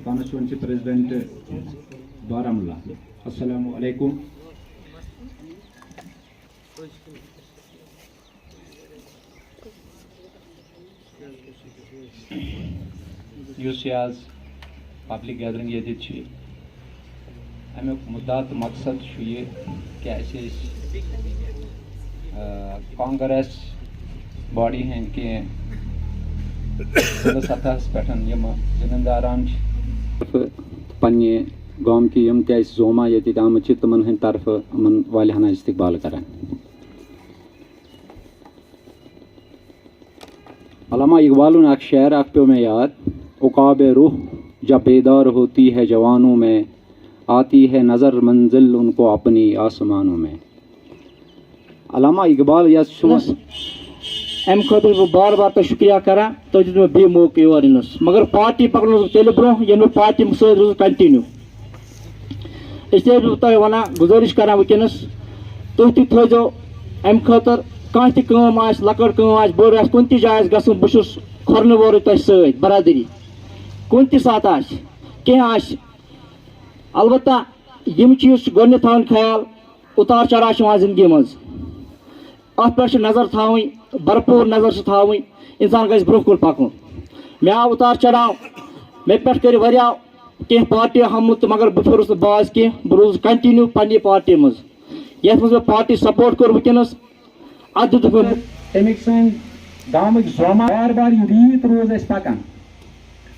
Constituency President Baramulla. Assalamu alaikum. Yusiyaz public gathering yedit chi. Amek muddat maqsad shu ye ki aise Congress body ہیں کہ سطح پہ زمینداران پنہ گام کی یم تہ زوما یت آمت تمن ہند طرف امن والہانہ استقبال کران. علامہ اقبالن اک شعر اک پیو میں یاد، عقاب روح جب بیدار ہوتی ہے جوانوں میں، آتی ہے نظر منزل ان کو اپنی آسمانوں میں. علامہ اقبال یس ام خاطر بہ بار بار تو شکریہ کران تو دیت مے بیٚیہِ موقع یور ینس، مگر پارٹی پکنوس تیٚلہِ برونٛہہ ییٚلہِ بہٕ پارٹی سۭتۍ روٗزٕ کنٹِنیو. اسلیے بہٕ تۄہہِ ونان گُزٲرِش کران وٕنکیٚنس تُہۍ تہِ تھٲیزیو امہِ خٲطرٕ کانٛہہ تہِ کٲم آسہِ، لۄکٕٹ کٲم آسہِ، بٔڑ آسہِ، کُنہِ تہِ جایہِ آسہِ گژھُن، بہٕ چھُس کھۄرنہٕ وورٕے تۄہہِ سۭتۍ برادٔری. کُنہِ تہِ ساتہٕ آسہِ کینٛہہ آسہِ، البتہ یِم چیٖز چھِ گۄڈنٮ۪تھ تھاوٕنۍ خیال، اُتار چڑھاو چھِ یِوان زندگی منٛز، اتھ پٮ۪ٹھ چھِ نظر تھاوٕنۍ، بھرپوٗر نظر چھِ تھاوٕنۍ، اِنسان گژھِ برونٛہہ کُن پکُن. مےٚ آو اُتار چڑھاو، مےٚ پٮ۪ٹھ کٔرۍ واریاہ کینٛہہ پارٹی حملہٕ تہٕ مگر بہٕ پھیوٗرُس نہٕ باز کینٛہہ، بہٕ روٗدُس کنٹِنیو پننہِ پارٹی منٛز یتھ منٛز مےٚ پارٹی سپورٹ کوٚر وٕنکیٚنس. اتھ دِتُکھ مےٚ تمیک سن گامٕکۍ زوما بار بار یہِ ریٖت روز اَسہِ پکان.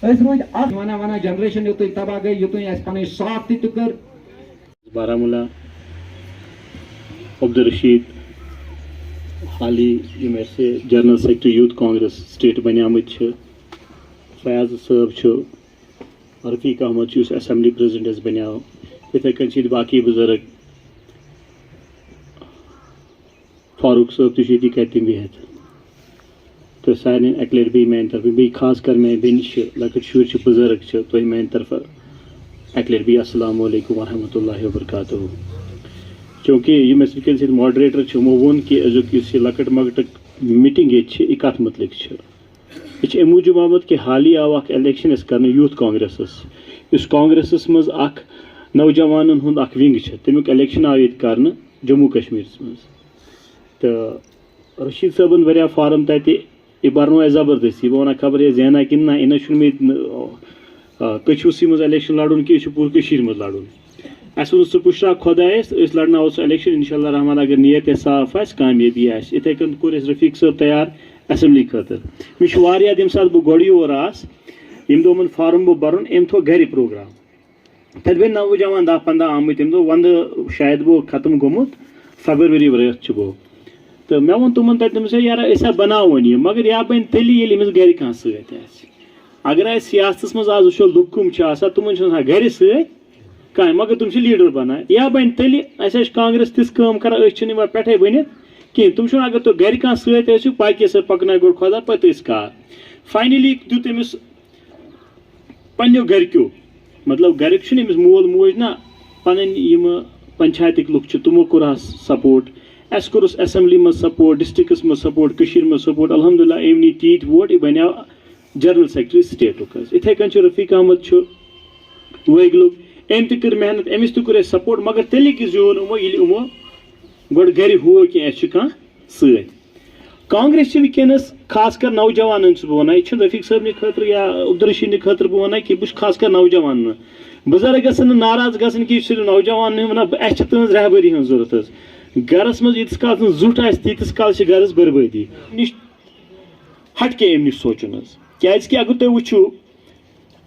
أسۍ روٗدۍ اکھ ونان جنریشن یوٚتانۍ تباہ گٔے، یوٚتانۍ اَسہِ پنٕنۍ صاف تہِ کٔر. بارہمولہ عبدالرشید حالی یم ایسے general secretary youth Congress state بنیامت فیاض صٲب رفیق احمد اسمبلی پریزیڈنٹ بنیو، اتھے کن باقی بزرگ فاروق صٲب تھی کتم بہت تو سارے اکہ لٹہ بیٚیہِ میانہ طرف بیٚیہِ خاص کر میانہ بیٚنہِ لۄکٕٹۍ شُرۍ بزرگ تۄہہِ میانہ طرف اکہ لٹہ بیٚیہِ السلام علیکم ورحمۃ اللہ وبرکاتہ. چونکہ یم اس ونکین سۭتۍ ماڈریٹر یِمو ووٚن کہِ أزیُک یُس یہِ لۄکٕٹ مۄکٕٹ میٖٹِنٛگ ییٚتہِ چھِ یہِ کتھ متعلق چھِ. یہِ چھِ اَمہِ موٗجوٗب آمُت کہِ حالی آو اکھ الیکشن أسۍ کرنہٕ یوٗتھ کانگریسس، یُس کانگریسس منٛز اکھ نوجوانن ہُنٛد اکھ ونگ چھِ، تمیُک الیکشن آو ییٚتہِ کرنہٕ جموں کشمیرس منٛز. تہٕ رشیٖد صٲبن واریاہ فارم تتہِ، یہِ برنو اَسہِ زبردستی. بہٕ ونان خبر یہِ زینہ کِنہٕ نہ، یہِ نہ چھُنہٕ مےٚ کچھوسٕے منٛز الیکشن لڑُن کینٛہہ، یہِ چھُ پوٗرٕ کٔشیٖرِ منٛز لڑُن. اَسہِ ووٚن ژٕ پُشراو خۄدایس، أسۍ لڑناوو سُہ الیکشن انشاء اللہ رحمان، اگر نیت اَسہِ صاف آسہِ کامیٲبی آسہِ. یِتھے کٔنۍ کوٚر اَسہِ رفیق صٲب تیار اسمبلی خٲطرٕ. مےٚ چھُ واریاہ ییٚمہِ ساتہٕ بہٕ گۄڈٕ یور آس، ییٚمہِ دۄہ یِمن فارم بہٕ برُن، أمۍ تھوٚو گرِ پروگرام. تتہِ بیٚیہِ نوجوان 10-15 آمٕتۍ، تٔمۍ دوٚپ ونٛدٕ شاید گوٚو ختم گوٚمُت، فیبرؤری رٮ۪تھ چھُ گوٚو. تہٕ مےٚ ووٚن تِمن تتہِ، دوٚپمَس ہے یارا أسۍ ہا بناوون یہِ، مگر یا بنہِ تیٚلی ییٚلہِ أمِس گرِ کانٛہہ سۭتۍ آسہِ. اگر أسۍ سیاستس منٛز آز وٕچھو لُکھ کٕم چھِ آسان، تِمن چھُنہٕ آسان گرِ سۭتۍ کانٛہہ، مگر تِم چھِ لیٖڈر بنان. یا بنہِ تیٚلہِ، اَسہِ چھِ کانگریس تِژھ کٲم کران، أسۍ چھِنہٕ یِوان پٮ۪ٹھے بٔنِتھ کینٛہہ. تِم چھِنہٕ، اگر تُہۍ گرِ کانٛہہ سۭتۍ ٲسِو باقٕے سۭتۍ پکنٲے گۄڈٕ خۄدا پتہٕ ٲسۍ کار. فاینلی دیُت أمِس پننیو گرِکیو، مطلب گرِکۍ چھُنہٕ أمِس مول موج نہ، پنٕنۍ یِم پنچایتٕکۍ لُکھ چھِ تِمو کوٚرہس سپورٹ، اَسہِ کوٚرُس اسمبلی منٛز سپورٹ، ڈسٹرکس منٛز سپورٹ، کٔشیٖرِ منٛز سپورٹ. الحمدللہ أمۍ نی تیٖتۍ ووٹ، یہِ بنیو جنرل سیکرٹری سٹیٹُک حظ. یِتھے کٔنۍ چھُ رفیق احمد چھُ وٲگلُک، أمۍ تہِ کٔر محنت، أمِس تہِ کوٚر اَسہِ سپورٹ، مگر تیٚلی کہِ زیوٗن یِمو ییٚلہِ یِمو گۄڈٕ گرِ ہوو کہِ اَسہِ چھُ کانٛہہ سۭتۍ. کانگریس چھِ وٕنکیٚنس خاص کر نوجوانن چھُس بہٕ ونان، یہِ چھُنہٕ رفیق صٲبنہِ خٲطرٕ یا عبدالرشیٖدنہِ خٲطرٕ بہٕ ونان کہِ بہٕ چھُس خاص کر نوجوانن. بُزرگ گژھن نہٕ ناراض گژھٕنۍ کہِ یہِ چھُ صرف نوجوانن ونان، اَسہِ چھِ تُہنٛز رہبری ہٕنٛز ضروٗرت حظ. گرس منٛز ییٖتِس کالس نہٕ زُٹھ آسہِ تیٖتِس کالس چھِ گرس بربٲدی. نِش ہٹ کے أمۍ نِش سونٛچُن حظ، کیازِ کہِ اگر تُہۍ وٕچھِو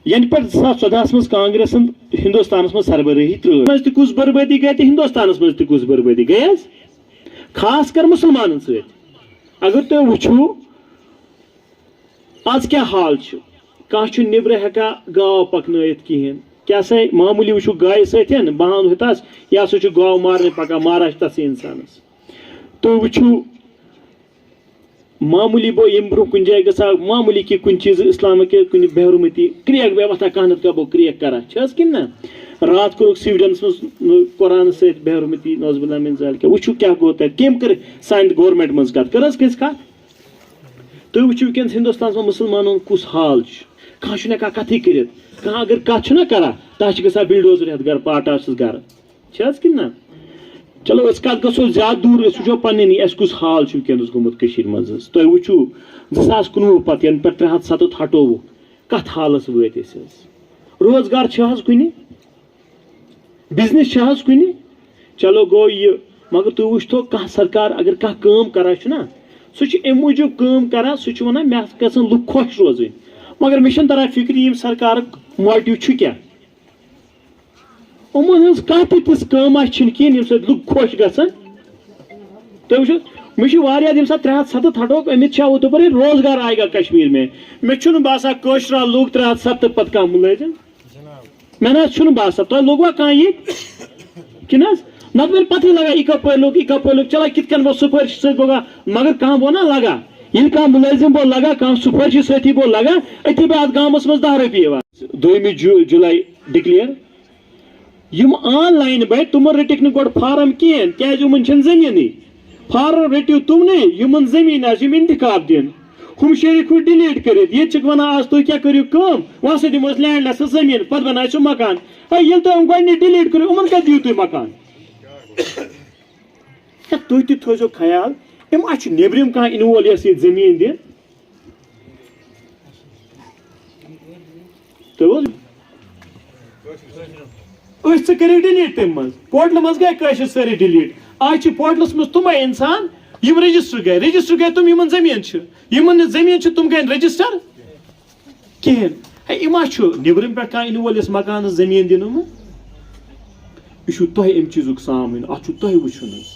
ینہٕ پٮ۪ٹھ 2014 منٛز کانگریسن ہندوستانس منٛز سربرٲہی ترٛٲو، منٛز تہِ کُس بربٲدی گٔے تہٕ ہندوستانس منٛز تہِ کُس بربٲدی گٔے حظ، خاص کر مُسلمانن سۭتۍ. اگر تُہۍ وٕچھِو آز کیٛاہ حال چھُ کانٛہہ چھُ نیٚبرٕ ہٮ۪کان گاو پکنٲیِتھ کِہیٖنۍ کیٛاہ سا معموٗلی وٕچھِو گایہِ سۭتۍ بہان ہُتس یہِ ہسا چھُ گاو مارنہِ پکان ماران چھِ تَتھ اِنسانس تُہۍ وٕچھِو معموٗلی بہٕ ییٚمہِ برونٛہہ کُنہِ جایہِ گژھان معموٗلی کہِ کُنہِ چیٖزٕ اِسلامٕکہِ کُنہِ بہرومٔتی کرٛیک بے وۄتھان کانٛہہ نتہٕ کانٛہہ بہٕ کرٛیک کران چھِ حظ کِنہٕ نہ راتھ کوٚرُکھ سویڈنس منٛز قۄرانس سۭتۍ بہرومٔتی نوز باللہ من ذالِک وٕچھِو کیٛاہ گوٚو تتہِ کٔمۍ کٔر سانہِ گورمینٹ منٛز کتھ کٔر حظ کٲنٛسہِ کتھ تُہۍ وٕچھِو وٕنکیٚنس ہندوستانس منٛز مُسلمانن ہُنٛد کُس حال چھُ کانٛہہ چھُنہٕ ہٮ۪کان کتھٕے کٔرِتھ کانٛہہ اگر کتھ چھُنہ کران تتھ چھِ گژھان بِلڈوزر ہٮ۪تھ گرٕ پاٹاسس گرٕ چھِ حظ کِنہٕ نہ چلو أسۍ کتھ گژھو زیادٕ دوٗر أسۍ وٕچھو پننی اَسہِ کُس حال چھُ وٕنکیٚنس گوٚمُت کٔشیٖرِ منٛز حظ تُہۍ وٕچھِو 2019 پتہٕ ینہٕ پٮ۪ٹھ 307 ہٹووُکھ کتھ حالس وٲتۍ أسۍ حظ روزگار چھِ حظ کُنہِ بِزنس چھِ حظ کُنہِ چلو گوٚو یہِ مگر تُہۍ وٕچھتو کانٛہہ سرکار اگر کانٛہہ کٲم کران چھُنہ سُہ چھُ اَمہِ موٗجوٗب کٲم کران سُہ چھُ ونان مےٚ گژھن لُکھ خۄش روزٕنۍ مگر مےٚ چھُنہٕ تران فِکرِ ییٚمہِ سرکارُک موٹِو چھُ کیٛاہ یِمن ہٕنٛز کانٛہہ تہِ تِژھ کٲما چھِنہٕ کِہیٖنۍ ییٚمہِ سۭتۍ لُکھ خۄش گژھن تُہۍ وٕچھِو مےٚ چھُ واریاہ ییٚمہِ ساتہٕ 307 ہٹوکھ امیت شاہ اوترے روزگار آئے گا کشمیر میں مےٚ چھُنہٕ باسان کٲشرا لوگ 307 پتہٕ کانٛہہ مُلٲزِم مےٚ نہ حظ چھُنہٕ باسان تۄہہِ لوٚگوا کانٛہہ ییٚتہِ کِنہٕ حظ نتہٕ وۄنۍ پتہٕے لگان یہِ کپٲرۍ لوٚگ چلو کِتھ کٔنۍ گوٚو سُپٲرشی سۭتۍ گوٚو مگر کانٛہہ گوٚو نا لگان ییٚلہِ کانٛہہ مُلٲزِم گوٚو لگان کانٛہہ سُپٲرشی سۭتی گوٚو لگان أتھی بہٕ اَتھ گامس منٛز 10 رۄپیہِ یِوان 2 جُلاے ڈِکلیئر یِم آن لاین بَے تِمن رٔٹِکھ نہٕ گۄڈٕ فارم کِہینۍ کیازِ یِمن چھنہٕ زٔمیٖنٕے فارم رٔٹِو تِمنٕے یِمن زٔمیٖن آسہِ یِم اِنتِخاب دِن ہُم شیرِکھ ہُہ ڈِلیٖٹ کٔرِتھ ییٚتہِ چھِکھ ونان آز تُہۍ کیٛاہ کٔرِو کٲم وۄنۍ ہسا دِمو أسۍ لینڈ لیسس زٔمیٖن پتہٕ بنایہِ سُہ مکان ییٚلہِ تُہۍ یِم گۄڈٕنیتھ ڈِلیٖٹ کٔرِو یِمن کتہِ دِیِو تُہۍ مکان تُہۍ تہِ تھٲیزیو خیال یِم اَسہِ چھُ نیبرِم کانٛہہ اِنوول یۄس ییٚتہِ زٔمیٖن دِن أسۍ ژٕ کٔرِو ڈِلیٖٹ تَمہِ منٛز پورٹلہٕ منٛز گٔے کٲشِر سٲری ڈِلیٖٹ آز چھِ پورٹلس منٛز تِمے اِنسان یِم رجسٹر گٔے تِم یِمن زٔمیٖن چھِ یِمن نہٕ زٔمیٖن چھِ تِم گٔے نہٕ رجسٹر کِہینۍ یہِ ما چھُ نیبرِم پٮ۪ٹھ کانٛہہ اِنوول یس مکانس زٔمیٖن دِنہٕ یِمہٕ یہِ چھُو تۄہہِ اَمہِ چیٖزُک سامٕنۍ اَتھ چھُو تۄہہِ وٕچھُن حظ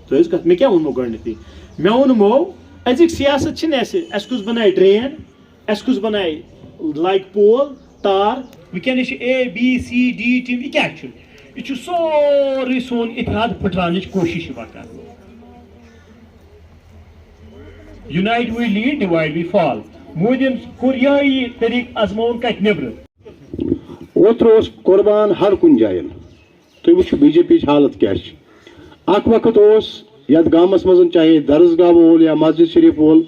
تُہۍ حظ کتھ مےٚ کیٛاہ ووٚنمو گۄڈٕنیتھٕے مےٚ ووٚنمو أزِکۍ سیاست چھِنہٕ اَسہِ کُس بنایہِ ڈرین اَسہِ کُس بنایہِ لایک پول تار وٕنکیٚنس چھِ ABCD ٹیٖم یہِ کیٛاہ چھُ یہِ چھُ سورُے سون اتحاد پھٕٹراونٕچ کوٗشش یِوان کرنہٕ یونایٹ وی لیٖڈ ڈِوایڈ وی فال مودیَن کوٚر یِہوٚے طریٖقہٕ آزماوُن کتہِ نیبرٕ اوترٕ اوس قۄربان ہر کُنہِ جاین تُہۍ وٕچھِو BJP یِچ حالت کیٛاہ چھِ اکھ وقت اوس یتھ گامس منٛز چاہے درسگاہ وول یا مسجد شریف وول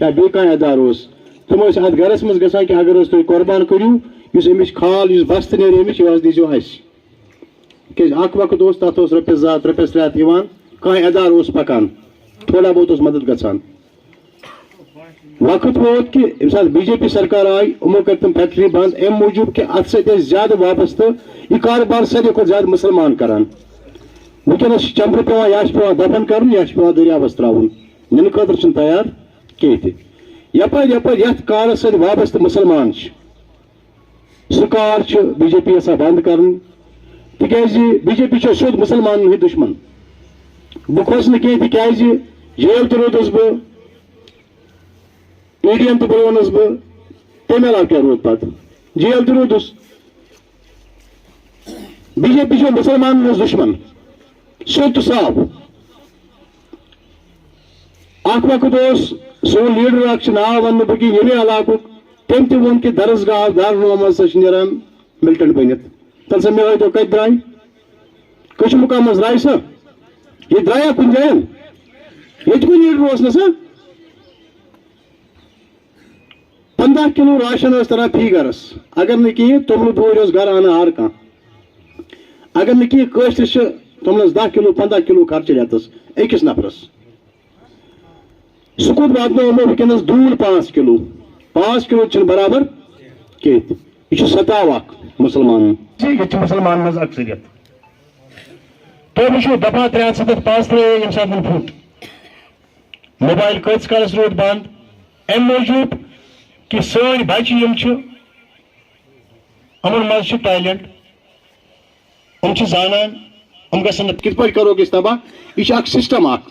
یا بیٚیہِ کانٛہہ ادارٕ اوس تِم ٲسۍ اتھ گرس منٛز گژھان کہِ اگر حظ تُہۍ قۄربان کٔرِو یُس امِچ کھال یُس بستہٕ نیرِ امِچ یہِ حظ دیٖزیو اسہِ کیازِ اکھ وقت اوس تتھ اوس رۄپیس 2 رۄپیس 3 یِوان کانٛہہ ادارٕ اوس پکان تھوڑا بہت اوس مدد گژھان وقت ووت کہِ ییٚمہِ ساتہٕ BJP سرکار آیہِ یِمو کٔر تِم فیکٹری بنٛد امہِ موٗجوٗب کہِ اتھ سۭتۍ ٲسۍ زیادٕ وابستہٕ یہِ کاربار ساروی کھۄتہٕ زیادٕ مُسلمان کران وٕنکیٚنس چھِ چمبرٕ پیوان یا چھُ پیوان دفن کرُن یا چھُ پیوان دٔریاوس تراوُن نِنہٕ خٲطرٕ چھُنہٕ تیار کینٛہہ تہِ یپٲرۍ یتھ کارس سۭتۍ وابستہٕ مُسلمان چھِ سُہ کار چھُ BJP یژھان بنٛد کرُن تِکیازِ BJP چھُ سیوٚد مُسلمانن ہٕنٛدۍ دُشمن بہٕ کھوٚتُس نہٕ کینٛہہ تِکیازِ جیل تہِ روٗدُس بہٕ EDM تہِ بنوونس بہٕ تمہِ علاوٕ کیٛاہ روٗد پتہٕ جیل تہِ روٗدُس BJP چھُ مُسلمانن ہٕنٛز دُشمن سیوٚد تہٕ صاف اکھ وقت اوس سون لیٖڈر اکھ چھُ ناو وننہٕ بہٕ کینٛہہ ییٚمے علاقُک تٔمۍ تہِ ووٚن کہِ درسگاہ دارالعلوم منٛز ہسا چھِ نیران مِلٹنٹ بٔنِتھ تَلہٕ سا مےٚ ؤنۍتو کتہِ درٛاے کٲشِر مُقام منٛز درٛاے سا ییٚتہِ درٛایا کُنہِ جاین ییٚتہِ کُنہِ لیٖڈر اوس نہٕ سا 15 کِلوٗ راشن ٲس تران فی گرس اگر نہٕ کِہیٖنۍ توٚملہٕ بوٗرۍ اوس گرٕ انان ہر کانٛہہ اگر نہٕ کِہیٖنۍ کٲشرِس چھِ توٚملس 10 کِلوٗ 15 کِلوٗ خرچہٕ رٮ۪تس أکِس نفرس سُہ کوٚت واتنو یِمو وٕنکیٚنس دوٗر 5 کِلوٗ 5 کِلوٗ چھِنہٕ برابر کینٛہہ تہِ یہِ چھُ ستاو اکھ مُسلمانن ییٚتہِ چھِ مُسلمانن منٛز اکثریت تُہۍ وٕچھِو دپان 307 پاس ترٛٲیو ییٚمہِ ساتہٕ وۄنۍ پھُٹ موبایل کۭتِس کالس روٗد بنٛد امہِ موٗجوٗب کہِ سٲنۍ بچہِ یِم چھِ یِمن منٛز چھُ ٹیلنٹ یِم چھِ زانان یِم گژھن نہٕ کِتھ پٲٹھۍ کروکھ أسۍ تباہ یہِ چھُ اکھ سسٹم اکھ